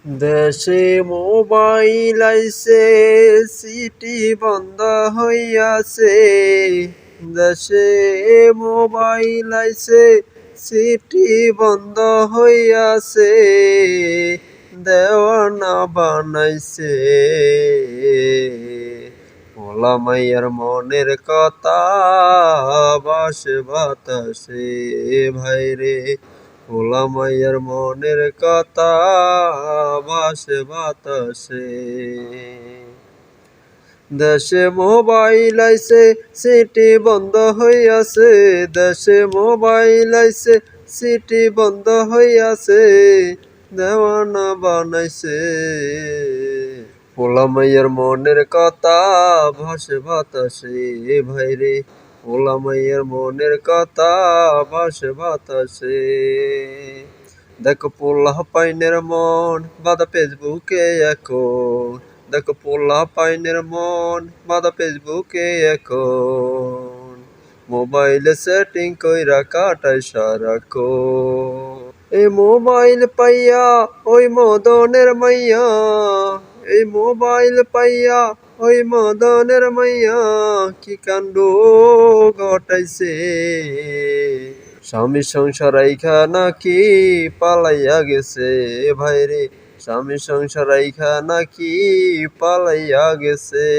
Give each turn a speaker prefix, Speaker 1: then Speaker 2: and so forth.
Speaker 1: দেশে মোবাইল আইছে, সিটি বন্ধ হইয়াছে। দেশে মোবাইল আইছে, সিটি বন্ধ হইয়াছে। দেওয়ানা বানাইছে পোলা মাইয়ার মনের কথা বাসে বাতাসে ভাইরে। পোলা মাইয়ার মনের কথা বাসে বাতাসে। দেশে মোবাইল আইছে, সিটি বন্ধ হইয়াছে। দেশে মোবাইল আইছে, সিটি বন্ধ হইয়াছে। দেওয়ানা বানাইছে পোলা মাইয়ার মনের কথা ভাসে বাতাসে ভাইরে। পোলা মাইয়ার মনের কথা ভাসে বাতাসে। দেখো পোলা পাইনের মন বাদা ফেসবুকে এখন। দেখো পোলা পাইনের মন বাদা ফেসবুকে এখন। মোবাইলে সেটিং কইরা কাটায় সারাক্ষণ। এই মোবাইল পাইয়া ওই মদনের মাইয়া, এই মোবাইল পাইয়া ওই মদনের মাইয়া কি কাণ্ড ঘটাইছে। স্বামী সংসার রাইখা নাকি পালাইয়া গেছে ভাইরে। স্বামী সংসার রাইখা নাকি পালাইয়া গেছে।